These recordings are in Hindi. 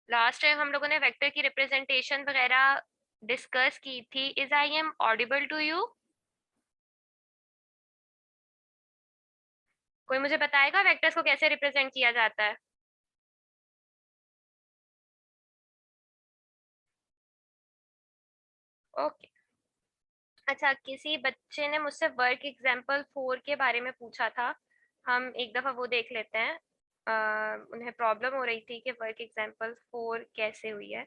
लास्ट टाइम हम लोगों ने वेक्टर की रिप्रेजेंटेशन वगैरह डिस्कस की थी. Is I am audible to you? कोई मुझे बताएगा वेक्टर्स को कैसे रिप्रेजेंट किया जाता है? ओके. अच्छा, किसी बच्चे ने मुझसे वर्क एग्जाम्पल 4 के बारे में पूछा था. हम एक दफा वो देख लेते हैं. उन्हें प्रॉब्लम हो रही थी कि वर्क एग्जाम्पल 4 कैसे हुई है.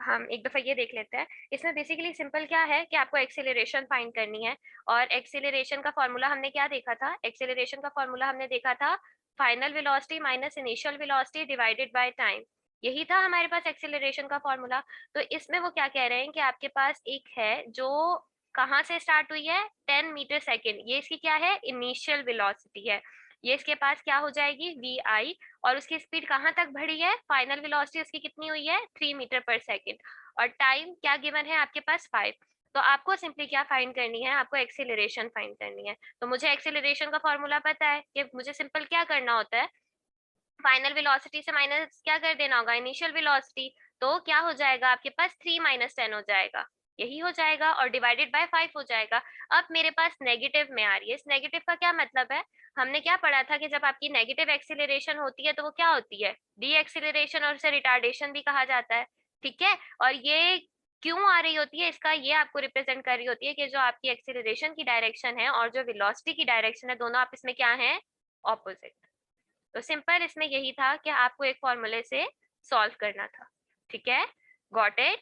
हम एक दफा ये देख लेते हैं. इसमें बेसिकली सिंपल क्या है कि आपको एक्सेलरेशन फाइंड करनी है. और एक्सेलरेशन का फॉर्मूला हमने क्या देखा था? एक्सेलरेशन का फॉर्मूला हमने देखा था final velocity minus initial velocity divided by time. यही था हमारे पास एक्सेलरेशन का फॉर्मूला. तो इसमें वो क्या कह रहे हैं कि आपके पास एक है जो कहाँ से स्टार्ट हुई है? 10 मीटर सेकेंड. ये इसकी क्या है? इनिशियल वेलोसिटी है. ये इसके पास क्या हो जाएगी? V i. और उसकी स्पीड कहाँ तक बढ़ी है? फाइनल वेलोसिटी उसकी कितनी हुई है? 3 मीटर पर सेकेंड. और टाइम क्या गिवन है आपके पास? 5. तो आपको सिंपली क्या फाइंड करनी है? आपको एक्सेलरेशन फाइंड करनी है. तो मुझे एक्सेलरेशन का फॉर्मूला पता है कि मुझे सिंपल क्या करना होता है? फाइनल वेलोसिटी से माइनस क्या कर देना होगा? Initial velocity. तो क्या हो जाएगा आपके पास? 3 - 10 हो जाएगा. यही हो जाएगा और डिवाइडेड बाय 5 हो जाएगा. अब मेरे पास नेगेटिव में आ रही है. इस नेगेटिव का क्या मतलब है? हमने क्या पढ़ा था कि जब आपकी नेगेटिव एक्सीलरेशन होती है तो वो क्या होती है? डी एक्सीलरेशन, और उसे रिटार्डेशन भी कहा जाता है. ठीक है. और ये क्यों आ रही होती है? इसका ये आपको रिप्रेजेंट कर रही होती है कि जो आपकी एक्सीलरेशन की डायरेक्शन है और जो वेलोसिटी की डायरेक्शन है, दोनों आपस में क्या है? ऑपोजिट. तो सिंपल इसमें यही था कि आपको एक फॉर्मूले से सॉल्व करना था. ठीक है. Got it.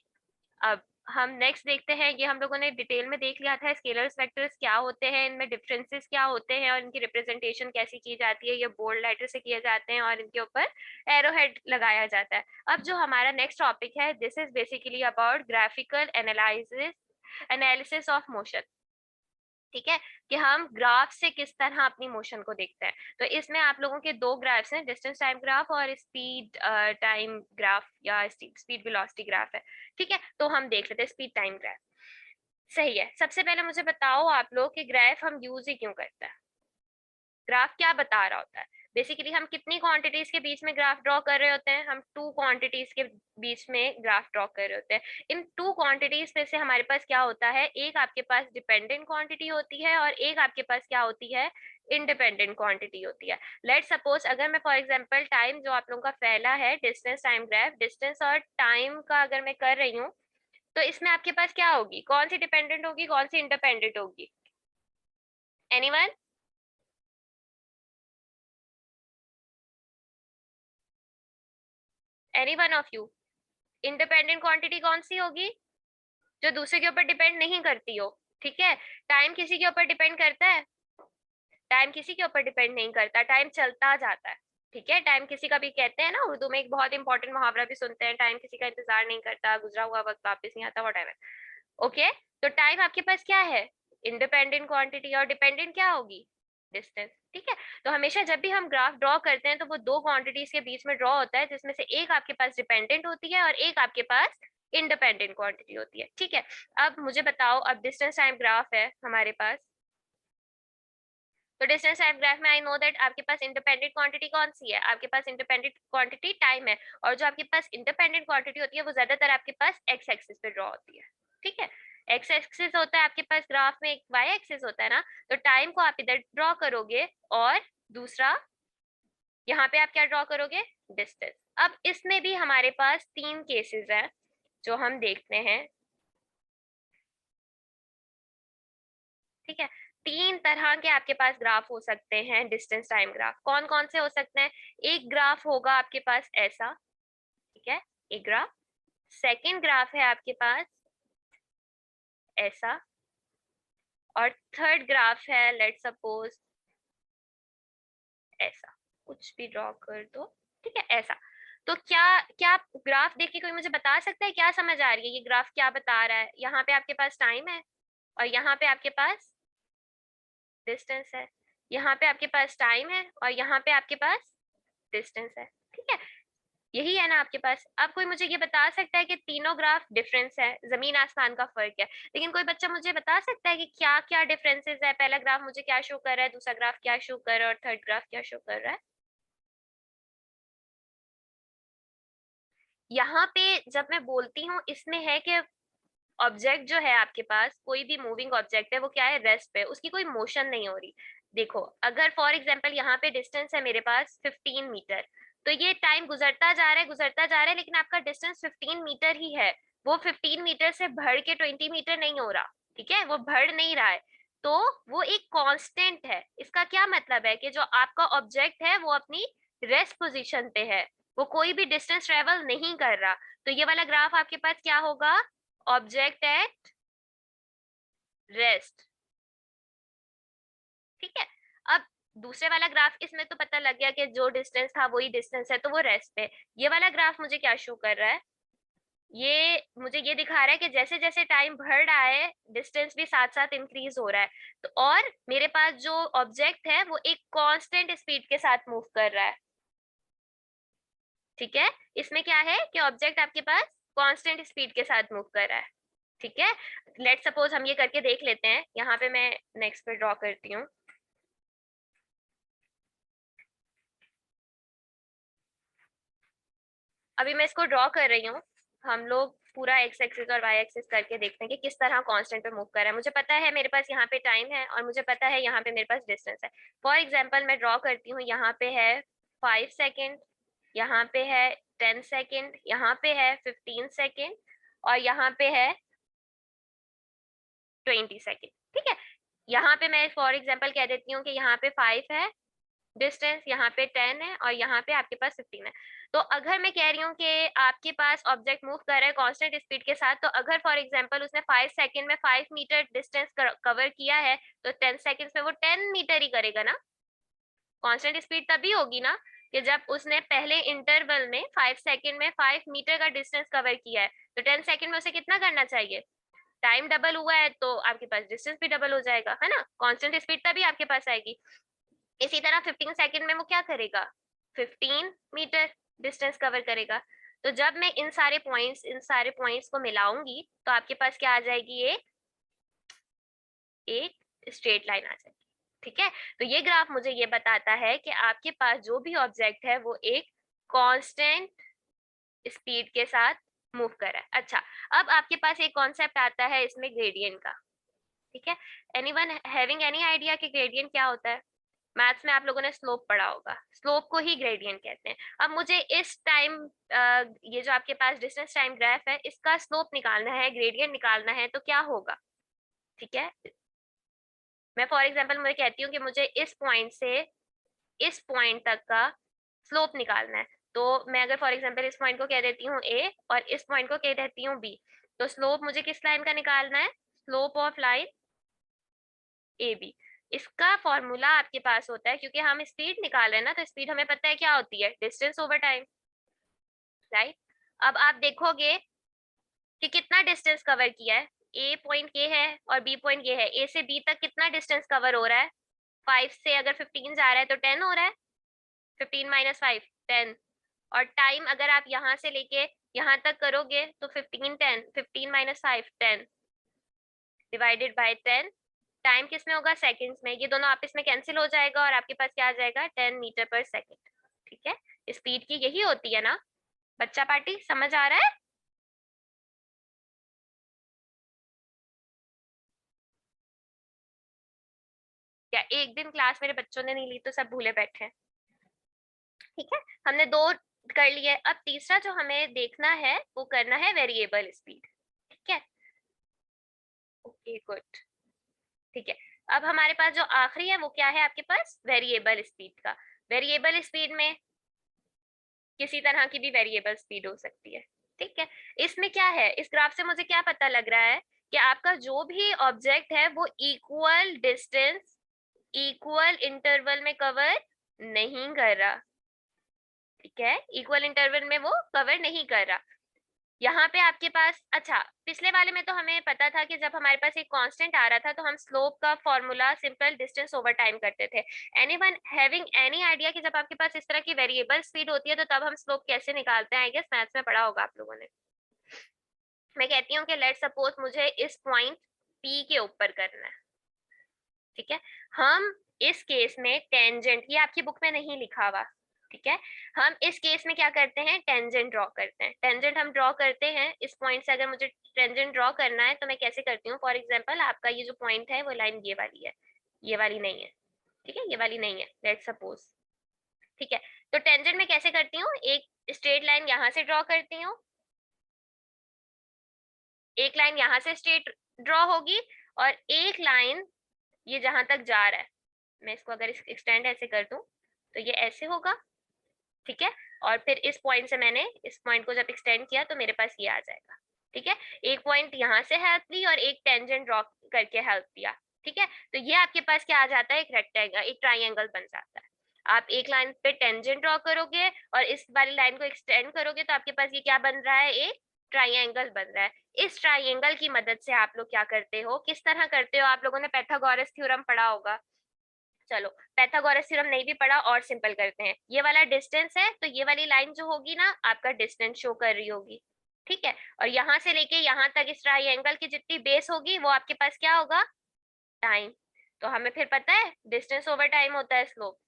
अब हम नेक्स्ट देखते हैं. ये हम लोगों ने डिटेल में देख लिया था स्केलर्स वेक्टर्स क्या होते हैं, इनमें डिफरेंसेस क्या होते हैं और इनकी रिप्रेजेंटेशन कैसी की जाती है. ये बोल्ड लेटर से किए जाते हैं और इनके ऊपर एरो हेड लगाया जाता है. अब जो हमारा नेक्स्ट टॉपिक है, this is basically about graphical analysis of motion. ठीक है. कि हम ग्राफ से किस तरह अपनी मोशन को देखते हैं. तो इसमें आप लोगों के दो ग्राफ्स हैं, डिस्टेंस टाइम ग्राफ और स्पीड टाइम ग्राफ या स्पीड वेलोसिटी ग्राफ है. ठीक है. तो हम देख लेते हैं स्पीड टाइम ग्राफ. सही है. सबसे पहले मुझे बताओ आप लोग कि ग्राफ हम यूज ही क्यों करते हैं? ग्राफ क्या बता रहा होता है? बेसिकली हम कितनी क्वांटिटीज के बीच में ग्राफ ड्रॉ कर रहे होते हैं? हम टू क्वांटिटीज के बीच में ग्राफ ड्रॉ कर रहे होते हैं. इन टू क्वांटिटीज में से हमारे पास क्या होता है? एक आपके पास डिपेंडेंट क्वांटिटी होती है और एक आपके पास क्या होती है? इंडिपेंडेंट क्वांटिटी होती है. लेट सपोज अगर मैं फॉर एग्जांपल टाइम जो आप लोगों का पहला है डिस्टेंस टाइम ग्राफ, डिस्टेंस और टाइम का अगर मैं कर रही हूँ, तो इसमें आपके पास क्या होगी? कौन सी डिपेंडेंट होगी, कौन सी इंडिपेंडेंट होगी? Anyone? Any one of you? Independent quantity कौन सी होगी? जो दूसरे के ऊपर डिपेंड नहीं करती हो. ठीक है. टाइम किसी के ऊपर डिपेंड करता है? टाइम किसी के ऊपर डिपेंड नहीं करता. टाइम चलता जाता है. ठीक है. टाइम किसी का भी, कहते हैं ना उर्दू में एक बहुत इंपॉर्टेंट मुहावरा भी सुनते हैं, टाइम किसी का इंतजार नहीं करता, गुजरा हुआ वक्त वापस नहीं आता, व्हाटएवर. ओके. तो टाइम आपके पास क्या है? Independent quantity. और डिपेंडेंट क्या होगी? डिस्टेंस. ठीक है. तो हमेशा जब भी हम ग्राफ ड्रॉ करते हैं तो वो दो क्वांटिटीज के बीच में ड्रॉ होता है, जिसमें से एक आपके पास डिपेंडेंट होती है और एक आपके पास इंडिपेंडेंट क्वांटिटी होती है. ठीक है. अब मुझे बताओ, अब डिस्टेंस टाइम ग्राफ है हमारे पास. तो डिस्टेंस टाइम ग्राफ में आई नो दैट आपके पास इंडिपेंडेंट क्वांटिटी कौन सी है? आपके पास इंडिपेंडेंट क्वांटिटी टाइम है. और जो आपके पास इंडिपेंडेंट क्वांटिटी होती है वो ज्यादातर आपके पास एक्स एक्सिस पे ड्रॉ होती है. ठीक है. एक्स एक्सिस होता है आपके पास ग्राफ में, एक वाई एक्सिस होता है ना. तो टाइम को आप इधर ड्रॉ करोगे और दूसरा यहाँ पे आप क्या ड्रॉ करोगे? डिस्टेंस. अब इसमें भी हमारे पास तीन केसेस हैं जो हम देखते हैं. ठीक है. तीन तरह के आपके पास ग्राफ हो सकते हैं डिस्टेंस टाइम ग्राफ. कौन कौन से हो सकते हैं? एक ग्राफ होगा आपके पास ऐसा. ठीक है. एक ग्राफ. सेकंड ग्राफ है आपके पास ऐसा. और थर्ड ग्राफ है लेट सपोज ऐसा. कुछ भी ड्रॉ कर दो. ठीक है. ऐसा. तो क्या क्या ग्राफ देख के कोई मुझे बता सकता है क्या समझ आ रही है? ये ग्राफ क्या बता रहा है? यहाँ पे आपके पास टाइम है और यहाँ पे आपके पास डिस्टेंस है. यहाँ पे आपके पास टाइम है और यहाँ पे आपके पास डिस्टेंस है. ठीक है. यही है ना आपके पास. अब कोई मुझे ये बता सकता है कि तीनों ग्राफ डिफरेंस है, जमीन आसमान का फर्क है. लेकिन कोई बच्चा मुझे बता सकता है कि क्या क्या डिफरेंसेस है? पहला ग्राफ मुझे क्या शो कर रहा है, दूसरा ग्राफ क्या शो कर रहा है और थर्ड ग्राफ क्या शो कर रहा है? यहाँ पे जब मैं बोलती हूँ इसमें है कि ऑब्जेक्ट जो है आपके पास, कोई भी मूविंग ऑब्जेक्ट है, वो क्या है, रेस्ट पे, उसकी कोई मोशन नहीं हो रही। देखो अगर फॉर एग्जांपल यहाँ पे डिस्टेंस है मेरे पास 15 मीटर, तो ये टाइम गुजरता जा रहा है गुजरता जा रहा है, लेकिन आपका डिस्टेंस 15 मीटर ही है। वो 15 मीटर से बढ़ के 20 मीटर नहीं हो रहा, ठीक है, वो बढ़ नहीं रहा है। तो वो एक कांस्टेंट है। इसका क्या मतलब है कि जो आपका ऑब्जेक्ट है वो अपनी रेस्ट पोजीशन पे है, वो कोई भी डिस्टेंस ट्रेवल नहीं कर रहा। तो ये वाला ग्राफ आपके पास क्या होगा, ऑब्जेक्ट एट रेस्ट, ठीक है। अब दूसरे वाला ग्राफ, इसमें तो पता लग गया कि जो डिस्टेंस था वही डिस्टेंस है, तो वो रेस्ट पे। ये वाला ग्राफ मुझे क्या शो कर रहा है, ये मुझे ये दिखा रहा है कि जैसे जैसे टाइम बढ़ रहा है डिस्टेंस भी साथ साथ इंक्रीज हो रहा है। तो और मेरे पास जो ऑब्जेक्ट है वो एक कांस्टेंट स्पीड के साथ मूव कर रहा है, ठीक है। इसमें क्या है कि ऑब्जेक्ट आपके पास कांस्टेंट स्पीड के साथ मूव कर रहा है, ठीक है। लेट सपोज हम ये करके देख लेते हैं। यहाँ पे मैं नेक्स्ट पे ड्रॉ करती हूँ। अभी मैं इसको ड्रॉ कर रही हूँ। हम लोग पूरा एक्स एक्सिस और वाई एक्सिस करके देखते हैं कि किस तरह कांस्टेंट पे मूव कर रहा है। मुझे पता है मेरे पास यहाँ पे टाइम है और मुझे पता है यहाँ पे मेरे पास डिस्टेंस है। फॉर एग्जाम्पल मैं ड्रॉ करती हूँ, यहाँ पे है 5 सेकेंड, यहाँ पे है 10 सेकेंड, यहाँ पे है 15 सेकेंड, और यहाँ पे है 20 सेकेंड, ठीक है। यहाँ पे मैं फॉर एग्जाम्पल कह देती हूँ कि यहाँ पे 5 है डिस्टेंस, यहाँ पे 10 है, और यहाँ पे आपके पास 15 है। तो अगर मैं कह रही हूँ कि आपके पास ऑब्जेक्ट मूव कर रहा है कांस्टेंट स्पीड के साथ, तो अगर फॉर एग्जांपल उसने 5 सेकंड में 5 मीटर डिस्टेंस कवर किया है, तो 10 सेकंड्स में वो 10 मीटर ही करेगा ना। कांस्टेंट स्पीड तभी होगी ना कि जब उसने पहले इंटरवल में 5 सेकंड में 5 मीटर का डिस्टेंस कवर किया है। तो 10 सेकंड में उसे कितना करना चाहिए, टाइम डबल हुआ है तो आपके पास डिस्टेंस भी डबल हो जाएगा, है ना। कांस्टेंट स्पीड तभी आपके पास आएगी। इसी तरह 15 सेकंड में वो क्या करेगा, 15 मीटर डिस्टेंस कवर करेगा। तो जब मैं इन सारे पॉइंट्स को मिलाऊंगी तो आपके पास क्या आ जाएगी, एक स्ट्रेट लाइन आ जाएगी, ठीक है। तो ये ग्राफ मुझे ये बताता है कि आपके पास जो भी ऑब्जेक्ट है वो एक कांस्टेंट स्पीड के साथ मूव कर रहा है। अच्छा, अब आपके पास एक कॉन्सेप्ट आता है इसमें ग्रेडियंट का, ठीक है। एनीवन हैविंग एनी आइडिया कि ग्रेडियंट क्या होता है। मैथ्स में आप लोगों ने स्लोप पढ़ा होगा, स्लोप को ही ग्रेडियंट कहते हैं। अब मुझे इस टाइम, ये जो आपके पास डिस्टेंस टाइम ग्राफ है, इसका स्लोप निकालना है, ग्रेडियंट निकालना है, तो क्या होगा, ठीक है। मैं फॉर एग्जांपल मुझे कहती हूँ कि मुझे इस पॉइंट से इस पॉइंट तक का स्लोप निकालना है। तो मैं अगर फॉर एग्जांपल इस पॉइंट को कह देती हूँ ए और इस पॉइंट को कह देती हूँ बी, तो स्लोप मुझे किस लाइन का निकालना है, slope of line A B. इसका फॉर्मूला आपके पास होता है, क्योंकि हम स्पीड निकाल रहे हैं ना, तो स्पीड हमें पता है क्या होती है, डिस्टेंस ओवर टाइम, राइट। अब आप देखोगे कि कितना डिस्टेंस कवर किया है, ए पॉइंट ये है और बी पॉइंट ये है, ए से बी तक कितना डिस्टेंस कवर हो रहा है, 5 से अगर 15 जा रहा है तो 10 हो रहा है, 15 माइनस 5 10। और टाइम अगर आप यहाँ से लेके यहाँ तक करोगे तो 15 10, 15 माइनस 5 10 डिवाइडेड बाय 10। टाइम किस में होगा, सेकंड्स में। ये दोनों आपस में कैंसिल हो जाएगा और आपके पास क्या आ जाएगा, 10 मीटर पर सेकंड, ठीक है। स्पीड की यही होती है ना, बच्चा पार्टी समझ आ रहा है। क्या एक दिन क्लास मेरे बच्चों ने नहीं ली तो सब भूले बैठे हैं, ठीक है। हमने दो कर लिए, अब तीसरा जो हमें देखना है वो करना है वेरिएबल स्पीड, ठीक है। ओके गुड, ठीक है। अब हमारे पास जो आखिरी है वो क्या है, आपके पास वेरिएबल स्पीड का। वेरिएबल स्पीड में किसी तरह की भी वेरिएबल स्पीड हो सकती है, ठीक है। इसमें क्या है, इस ग्राफ से मुझे क्या पता लग रहा है कि आपका जो भी ऑब्जेक्ट है वो इक्वल डिस्टेंस इक्वल इंटरवल में कवर नहीं कर रहा, ठीक है। इक्वल इंटरवल में वो कवर नहीं कर रहा। यहाँ पे आपके पास, अच्छा पिछले वाले में तो हमें पता था कि जब हमारे पास एक कांस्टेंट आ रहा था तो हम स्लोप का formula simple distance over time करते थे। एनीवन हैविंग एनी आइडिया कि जब आपके पास इस तरह की वेरिएबल स्पीड होती है तो तब हम स्लोप कैसे निकालते हैं, आई गेस मैथ्स में पढ़ा होगा आप लोगों ने। मैं कहती हूँ कि लेट सपोज मुझे इस पॉइंट पी के ऊपर करना है, ठीक है। हम इस केस में टेंजेंट, ये आपकी बुक में नहीं लिखा हुआ, ठीक है। हम इस केस में क्या करते हैं, टेंजेंट ड्रॉ करते हैं। टेंजेंट हम ड्रॉ करते हैं इस पॉइंट से। अगर मुझे टेंजेंट ड्रॉ करना है तो मैं कैसे करती हूँ, फॉर एग्जांपल आपका ये जो पॉइंट है वो लाइन ये वाली है, ये वाली नहीं है, ठीक है, ये वाली नहीं है, लेट्स सपोज। ठीक है, तो टेंजेंट में कैसे करती हूँ, एक स्ट्रेट लाइन यहाँ से ड्रॉ करती हूँ, एक लाइन यहाँ से स्ट्रेट ड्रॉ होगी, और एक लाइन ये जहां तक जा रहा है, मैं इसको अगर एक्सटेंड ऐसे कर दूं तो ये ऐसे होगा, ठीक है। और फिर इस पॉइंट से मैंने इस पॉइंट को जब एक्सटेंड किया तो मेरे पास ये आ जाएगा, ठीक है। एक पॉइंट यहाँ से हेल्प ली और एक टेंजेंट ड्रॉ करके हेल्प दिया, ठीक है। तो ये आपके पास क्या आ जाता है, एक रेक्टेंगल, एक ट्राइंगल बन जाता है। आप एक लाइन पे टेंजेंट ड्रॉ करोगे और इस वाली लाइन को एक्सटेंड करोगे तो आपके पास ये क्या बन रहा है, एक ट्राइंगल बन रहा है। इस ट्राइंगल की मदद से आप लोग क्या करते हो, किस तरह करते हो, आप लोगों ने पाइथागोरस थ्योरम पढ़ा होगा। चलो, पाइथागोरस थ्योरम नहीं भी पढ़ा और सिंपल करते हैं। ये वाला डिस्टेंस है तो ये वाली लाइन जो होगी ना आपका डिस्टेंस शो कर रही होगी, ठीक है। और यहाँ से लेके यहाँ तक इस ट्राइंगल की जितनी बेस होगी वो आपके पास क्या होगा, टाइम। तो हमें फिर पता है डिस्टेंस ओवर टाइम होता है स्लोप,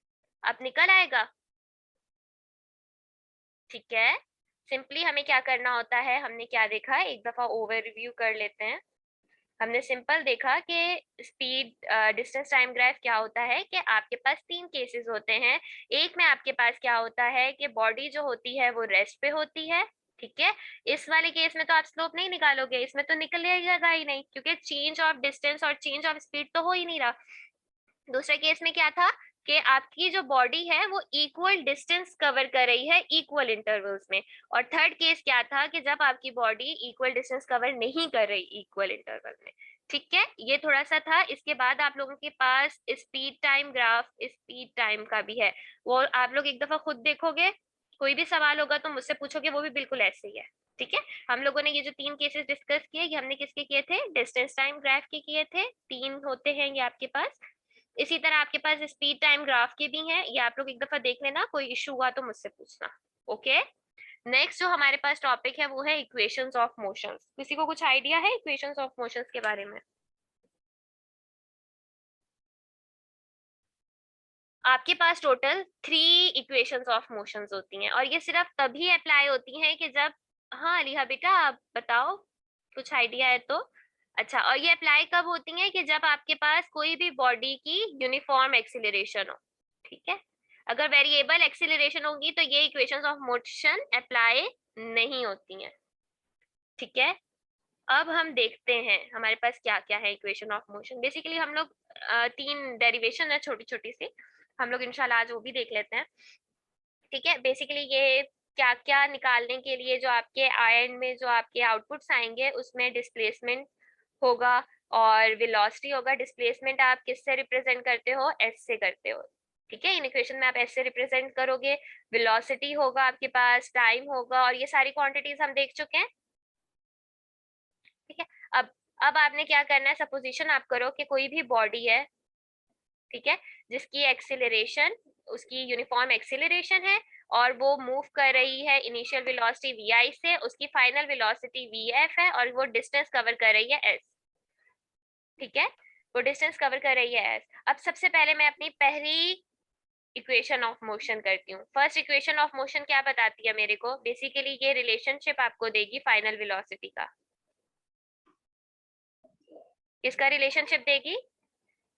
अब निकल आएगा, ठीक है। सिंपली हमें क्या करना होता है, हमने क्या देखा, एक दफा ओवरव्यू कर लेते हैं। हमने सिंपल देखा कि स्पीड डिस्टेंस टाइम ग्राफ क्या होता है, कि आपके पास तीन केसेस होते हैं। एक में आपके पास क्या होता है कि बॉडी जो होती है वो रेस्ट पे होती है, ठीक है। इस वाले केस में तो आप स्लोप नहीं निकालोगे, इसमें तो निकलेगा ही नहीं, क्योंकि चेंज ऑफ डिस्टेंस और चेंज ऑफ स्पीड तो हो ही नहीं रहा। दूसरे केस में क्या था कि आपकी जो बॉडी है वो इक्वल डिस्टेंस कवर कर रही है इक्वल इंटरवल्स में। और थर्ड केस क्या था कि जब आपकी बॉडी इक्वल डिस्टेंस कवर नहीं कर रही इक्वल इंटरवल में, ठीक है। ये थोड़ा सा था। इसके बाद आप लोगों के पास speed time graph, speed time का भी है, वो आप लोग एक दफा खुद देखोगे। कोई भी सवाल होगा तो मुझसे पूछोगे, वो भी बिल्कुल ऐसे ही है, ठीक है। हम लोगों ने ये जो तीन केसेस डिस्कस किए, ये हमने किसके किए थे, डिस्टेंस टाइम ग्राफ के किए थे। तीन होते हैं ये आपके पास। इसी तरह आपके पास स्पीड टाइम ग्राफ के भी हैं, ये आप लोग एक दफा देख लेना, कोई इशू हुआ तो मुझसे पूछना। ओके, नेक्स्ट जो हमारे पास टॉपिक है वो है इक्वेशंस ऑफ मोशंस। किसी को कुछ आइडिया है इक्वेशंस ऑफ मोशंस के बारे में? आपके पास टोटल 3 इक्वेशंस ऑफ मोशंस होती हैं, और ये सिर्फ तभी अप्लाई होती हैं कि जब, हाँ अलीहा बेटा आप बताओ, कुछ आइडिया है तो। अच्छा, और ये अप्लाई कब होती हैं, कि जब आपके पास कोई भी बॉडी की यूनिफॉर्म एक्सिलरेशन हो, ठीक है। अगर वेरिएबल एक्सिलरेशन होगी तो ये इक्वेशंस ऑफ मोशन अप्लाई नहीं होती हैं, ठीक है। अब हम देखते हैं हमारे पास क्या क्या है इक्वेशन ऑफ मोशन। बेसिकली हम लोग तीन डेरिवेशन है छोटी छोटी सी, हम लोग इंशाल्लाह आज वो भी देख लेते हैं, ठीक है। बेसिकली ये क्या क्या निकालने के लिए, जो आपके आयन में जो आपके आउटपुट्स आएंगे उसमें डिस्प्लेसमेंट होगा और वेलोसिटी होगा। डिस्प्लेसमेंट आप किससे रिप्रेजेंट करते हो, एस से करते हो, ठीक है। इन इक्वेशन में आप एस से रिप्रेजेंट करोगे। वेलोसिटी होगा आपके पास, टाइम होगा, और ये सारी क्वांटिटीज हम देख चुके हैं, ठीक है। अब अब आपने क्या करना है, सपोजिशन आप करो कि कोई भी बॉडी है, ठीक है, जिसकी एक्सिलरेशन, उसकी यूनिफॉर्म एक्सिलरेशन है, और वो मूव कर रही है इनिशियल वेलोसिटी vi से, उसकी फाइनल वेलोसिटी vf है, और वो डिस्टेंस कवर कर रही है s, ठीक है। वो डिस्टेंस कवर कर रही है s। अब सबसे पहले मैं अपनी पहली इक्वेशन ऑफ मोशन करती हूँ। फर्स्ट इक्वेशन ऑफ मोशन क्या बताती है मेरे को, बेसिकली ये रिलेशनशिप आपको देगी फाइनल वेलोसिटी का। किसका रिलेशनशिप देगी,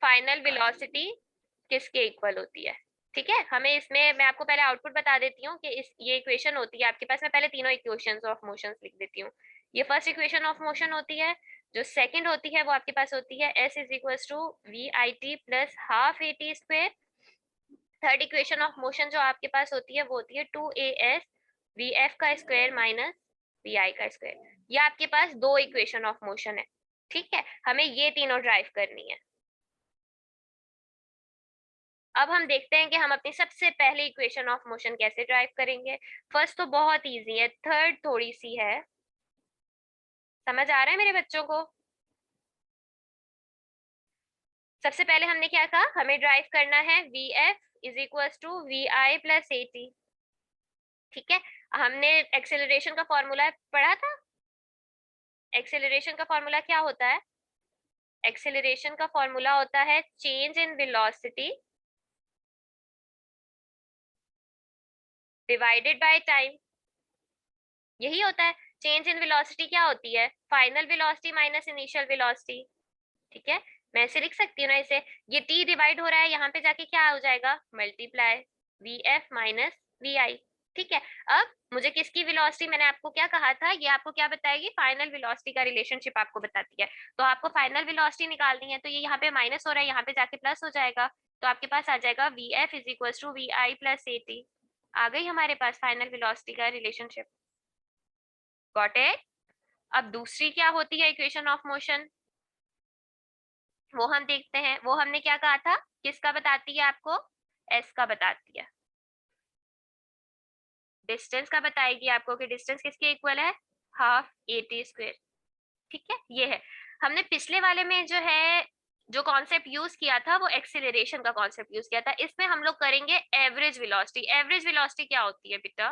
फाइनल वेलोसिटी किसके इक्वल होती है, ठीक है। हमें इसमें, मैं आपको पहले आउटपुट बता देती हूँ कि इस ये इक्वेशन होती है आपके पास। मैं पहले तीनों इक्वेशंस ऑफ मोशंस लिख देती हूँ। ये फर्स्ट इक्वेशन ऑफ मोशन होती है। जो सेकंड होती है वो आपके पास होती है s is equal to we i t plus half A t square. Third equation of motion जो आपके पास होती है वो होती है 2as वी एफ का स्क्वायर माइनस वी आई का स्क्वायर। ये आपके पास दो इक्वेशन ऑफ मोशन है, ठीक है। हमें ये तीनों ड्राइव करनी है। अब हम देखते हैं कि हम अपनी सबसे पहले इक्वेशन ऑफ मोशन कैसे ड्राइव करेंगे। फर्स्ट तो बहुत इजी है, थर्ड थोड़ी सी है। समझ आ रहा है मेरे बच्चों को? सबसे पहले हमने क्या कहा, हमें ड्राइव करना है v F is equal to we I plus A t, ठीक है। हमने एक्सेलरेशन का फॉर्मूला पढ़ा था। एक्सेलरेशन का फॉर्मूला क्या होता है, एक्सेलरेशन का फॉर्मूला होता है change in velocity divided by time, यही होता है। चेंज इन वेलोसिटी क्या होती है? Final velocity minus initial velocity. ठीक है, मैं ऐसे लिख सकती हूँ ना इसे, ये t डिवाइड हो रहा है, यहाँ पे जाके क्या हो जाएगा? Multiply V F minus we I. ठीक है, अब मुझे किसकी वेलोसिटी, मैंने आपको क्या कहा था, ये आपको क्या बताएगी? फाइनल वेलोसिटी का रिलेशनशिप आपको बताती है। तो आपको फाइनल वेलोसिटी निकालनी है, तो ये यहाँ पे माइनस हो रहा है, यहाँ पे जाके प्लस हो जाएगा, तो आपके पास आ जाएगा V F is equal to we I plus A T. आ गई हमारे पास फाइनल वेलोसिटी का रिलेशनशिप। Got it? अब दूसरी क्या होती है इक्वेशन ऑफ मोशन, वो हम देखते हैं। वो हमने क्या कहा था, किसका बताती है आपको? एस का बताती है, डिस्टेंस का बताएगी आपको कि डिस्टेंस किसके इक्वल है? हाफ ए टी स्क्वेयर। ठीक है, ये है। हमने पिछले वाले में जो है जो कॉन्सेप्ट यूज किया था वो एक्सीलरेशन का कॉन्सेप्ट यूज किया था। इसमें हम लोग करेंगे एवरेज वेलोसिटी। एवरेज वेलोसिटी क्या होती है बेटा?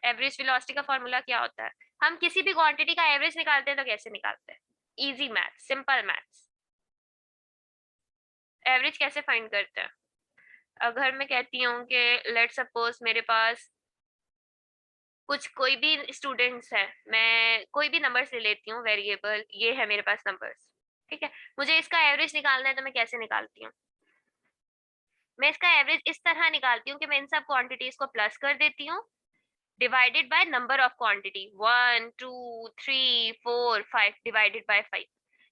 एवरेज वेलोसिटी का फॉर्मूला क्या होता है? हम किसी भी क्वांटिटी का एवरेज निकालते हैं तो कैसे निकालते हैं? Easy math, simple maths. Average कैसे फाइंड करते हैं? अगर मैं कहती हूँ कि लेट सपोज मेरे पास कुछ कोई भी स्टूडेंट्स है, मैं कोई भी नंबर्स ले लेती हूँ वेरिएबल, ये है मेरे पास नंबर्स। ठीक है, मुझे इसका एवरेज निकालना है, तो मैं कैसे निकालती हूँ? मैं इसका एवरेज इस तरह निकालती हूँ कि मैं इन सब क्वांटिटीज को प्लस कर देती हूँ, divided by number of quantity, 1 2 3 4 5 divided by 5।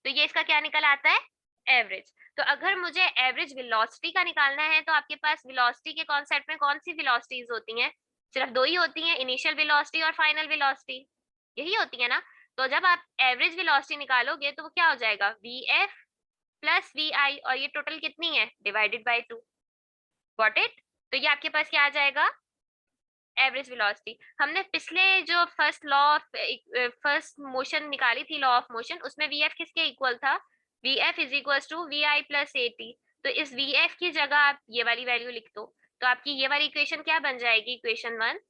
तो ये इसका क्या निकल आता है? एवरेज। तो अगर मुझे एवरेज वेलोसिटी का निकालना है, तो आपके पास वेलोसिटी के कॉन्सेप्ट में कौन सी वेलोसिटीज होती हैं? सिर्फ दो ही होती हैं, इनिशियल वेलोसिटी और फाइनल वेलोसिटी, यही होती है ना। तो जब आप एवरेज वेलोसिटी निकालोगे तो वो क्या हो जाएगा? We f plus v i, और ये टोटल कितनी है? Divided by 2। Got it? तो ये आपके पास क्या आ जाएगा? Average velocity. हमने पिछले जो फर्स्ट मोशन निकाली थी, लॉ ऑफ मोशन, उसमें वी एफ किसके इक्वल था? V F is equal to we I plus A t. तो इस वी एफ की जगह आप ये वाली वैल्यू लिख दो, तो आपकी ये वाली इक्वेशन क्या बन जाएगी? Equation one.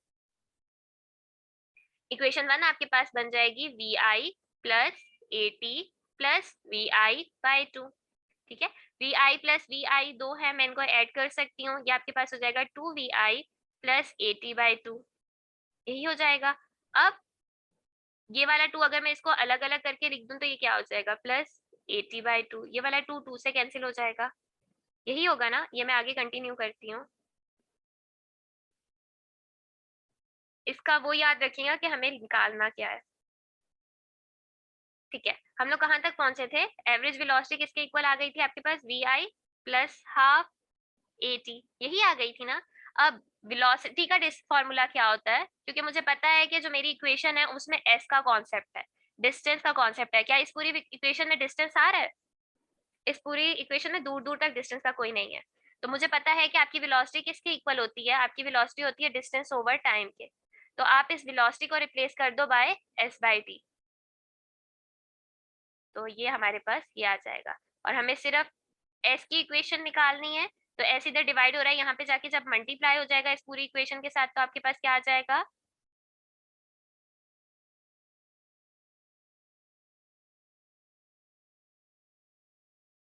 इक्वेशन वन आपके पास बन जाएगी v I plus A t plus v i by two. ठीक है, v I plus v i दो है, मैं इनको ऐड कर सकती हूँ, ये आपके पास हो जाएगा two we I plus A t by two, यही हो जाएगा। अब ये वाला टू अगर मैं इसको अलग अलग करके लिख दूं तो ये क्या हो जाएगा? प्लस 80/2। ये वाला टू टू से कैंसिल हो जाएगा, यही होगा ना। ये मैं आगे कंटिन्यू करती हूँ। इसका वो याद रखिएगा कि हमें निकालना क्या है। ठीक है, हम लोग कहाँ तक पहुंचे थे? एवरेज वेलोसिटी किसके इक्वल आ गई थी आपके पास? वी आई प्लस हाफ ए टी, यही आ गई थी ना। अब वेलोसिटी का फॉर्मूला क्या होता है? क्योंकि मुझे पता है कि जो मेरी इक्वेशन है उसमें एस का कॉन्सेप्ट है, डिस्टेंस का कॉन्सेप्ट है। क्या इस पूरी इक्वेशन में डिस्टेंस आ रहा है? इस पूरी इक्वेशन में दूर दूर तक डिस्टेंस का कोई नहीं है। तो मुझे पता है कि आपकी वेलोसिटी किसके इक्वल होती है? आपकी वेलोसिटी होती है डिस्टेंस ओवर टाइम के। तो आप इस वेलोसिटी को रिप्लेस कर दो बाय एस बाई टी, तो ये हमारे पास ये आ जाएगा। और हमें सिर्फ एस की इक्वेशन निकालनी है, तो एस इधर डिवाइड हो रहा है, यहाँ पे जाके जब मल्टीप्लाई हो जाएगा इस पूरी इक्वेशन के साथ, तो आपके पास क्या आ जाएगा?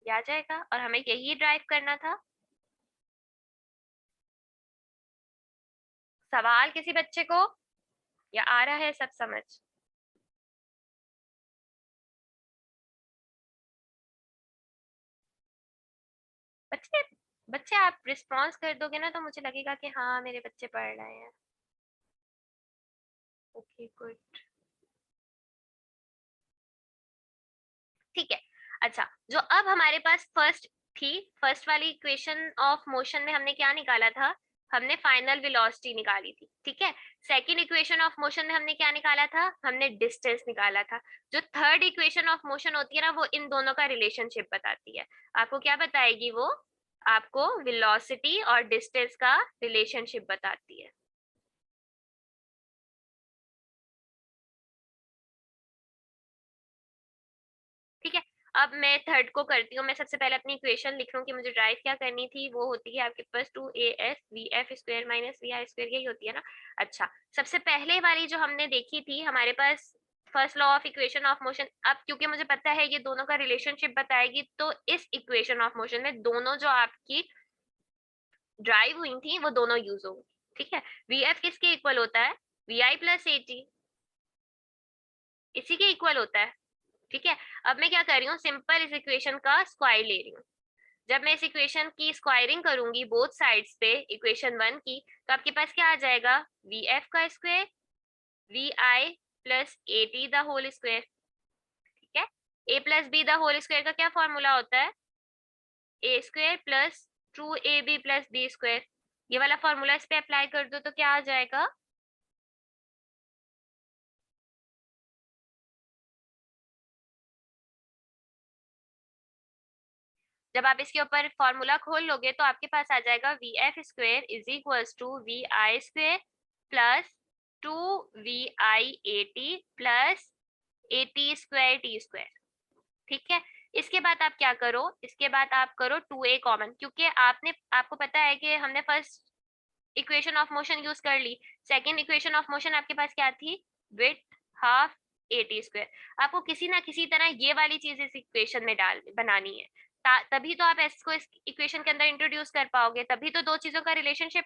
ये आ जाएगा, और हमें यही ड्राइव करना था। सवाल किसी बच्चे को, या आ रहा है सब समझ? बच्चे बच्चे आप रिस्पॉन्स कर दोगे ना तो मुझे लगेगा कि हाँ मेरे बच्चे पढ़ रहे हैं। Okay good. ठीक है, अच्छा, जो अब हमारे पास फर्स्ट थी, फर्स्ट वाली इक्वेशन ऑफ मोशन में हमने क्या निकाला था? हमने फाइनल वेलोसिटी निकाली थी। ठीक है, सेकंड इक्वेशन ऑफ मोशन में हमने क्या निकाला था? हमने डिस्टेंस निकाला था। जो थर्ड इक्वेशन ऑफ मोशन होती है ना, वो इन दोनों का रिलेशनशिप बताती है। आपको क्या बताएगी वो? आपको वेलोसिटी और डिस्टेंस का रिलेशनशिप बताती है। ठीक है, अब मैं थर्ड को करती हूँ। मैं सबसे पहले अपनी इक्वेशन लिख लूँ कि मुझे ड्राइव क्या करनी थी। वो होती है आपके पास two A S V F square minus we I square, यही होती है ना। अच्छा, सबसे पहले वाली जो हमने देखी थी हमारे पास first law of equation of motion, अब क्योंकि मुझे पता है ये दोनों का रिलेशनशिप बताएगी, तो इस इक्वेशन ऑफ मोशन में दोनों जो आपकी ड्राइव हुई थी वो दोनों यूज होंगी। ठीक है, VF किसके इक्वल होता है, VI प्लस AT, इसी के इक्वल होता है। ठीक है, अब मैं क्या कर रही हूँ, सिंपल इस इक्वेशन का स्क्वायर ले रही हूँ। जब मैं इस इक्वेशन की स्क्वायरिंग करूंगी बोथ साइड्स पे इक्वेशन 1 की, तो आपके पास क्या आ जाएगा, VF का square VI plus AT the whole square. ठीक है, A प्लस बी द होल स्क्वायर का क्या फॉर्मूला होता है, A square plus 2AB plus b square. ये वाला फॉर्मूला इस पे अप्लाई कर दो तो क्या आ जाएगा, जब आप इसके ऊपर फॉर्मूला खोल लोगे तो आपके पास आ जाएगा VF square is equals to VI square plus 2VI AT plus AT square T square. ठीक है, इसके बाद आप क्या करो, इसके बाद आप करो 2A कॉमन, क्योंकि आपको पता है कि हमने first equation of motion use कर ली, सेकेंड इक्वेशन ऑफ मोशन आपके पास क्या थी, विड्थ हाफ AT स्क्वायर। आपको किसी ना किसी तरह ये वाली चीज इस इक्वेशन में बनानी है, तभी तो आप इसको इस इक्वेशन के अंदर इंट्रोड्यूस कर पाओगे, तभी तो दो चीजों का रिलेशनशिप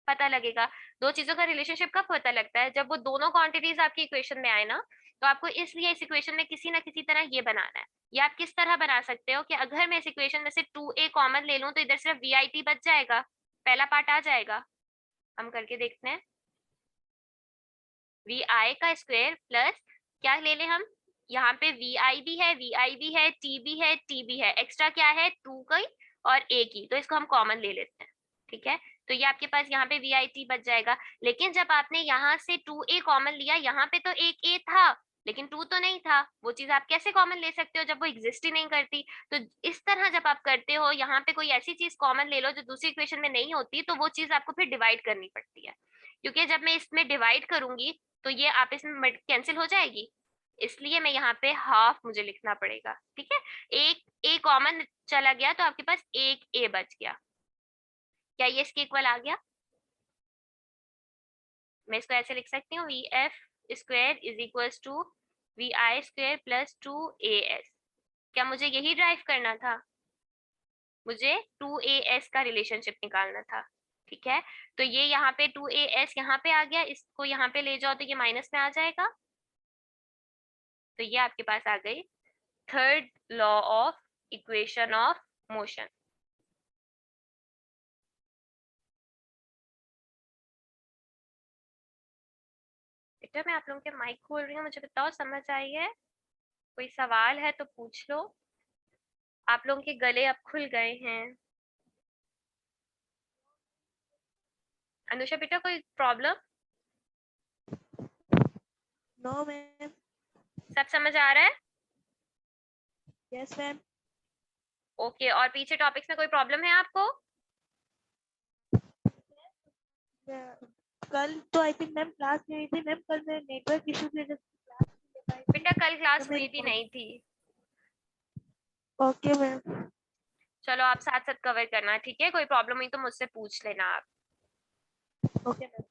पता लगेगा। दो चीजों का रिलेशनशिप कब पता लगता है, जब वो दोनों क्वांटिटीज आपकी इक्वेशन में आए ना। तो आपको इसलिए इस इक्वेशन में किसी ना किसी तरह ये बनाना है। ये आप किस तरह बना सकते हो कि अगर मैं इस इक्वेशन में से 2A कॉमन ले लूं तो इधर सिर्फ VIT बच जाएगा, पहला पार्ट आ जाएगा। हम करके देखते हैं, VI का स्क्वायर प्लस क्या ले लें हम, यहाँ पे VI भी है, VI भी है, T भी है, T भी है, एक्स्ट्रा क्या है 2 की और A की, तो इसको हम कॉमन ले लेते हैं। ठीक है, तो ये आपके पास यहाँ पे VIT बच जाएगा। लेकिन जब आपने यहाँ से 2A कॉमन लिया, यहाँ पे तो एक A था लेकिन 2 तो नहीं था, वो चीज आप कैसे कॉमन ले सकते हो जब वो एग्जिस्ट ही नहीं करती। तो इस तरह जब आप करते हो, यहाँ पे कोई ऐसी चीज कॉमन ले लो जो दूसरी इक्वेशन में नहीं होती, तो वो चीज आपको फिर डिवाइड करनी पड़ती है, क्योंकि जब मैं इसमें डिवाइड करूंगी तो ये आप इसमें कैंसिल हो जाएगी, इसलिए मैं यहाँ पे हाफ मुझे लिखना पड़ेगा। ठीक है, एक ए कॉमन चला गया तो आपके पास एक ए बच गया। क्या ये इसके इक्वल आ गया, मैं इसको ऐसे लिख सकती हूँ, VF square is equal to VI square plus 2AS। क्या मुझे यही ड्राइव करना था, मुझे 2AS का रिलेशनशिप निकालना था। ठीक है, तो ये यहाँ पे 2AS यहाँ पे आ गया, इसको यहाँ पे ले जाओ तो ये माइनस में आ जाएगा, तो ये आपके पास आ गई third law of equation of motion. बेटा मैं आप लोगों के माइक खोल रही हूँ, मुझे बताओ समझ आई है, कोई सवाल है तो पूछ लो। आप लोगों के गले अब खुल गए हैं। अनुषा बेटा कोई प्रॉब्लम, नो मैम। सब समझ आ रहा है, यस मैम। ओके। और पीछे टॉपिक्स में कोई प्रॉब्लम है आपको, कल तो आई थिंक मैम क्लास नहीं हुई थी मैम, कल मेरे नेटवर्क इशू की वजह से क्लास नहीं ले पाई थी, बेटा कल तो क्लास मैं हुई भी नहीं थी। Okay ma'am. चलो आप साथ साथ कवर करना, ठीक है, कोई प्रॉब्लम हुई तो मुझसे पूछ लेना आप। Okay ma'am.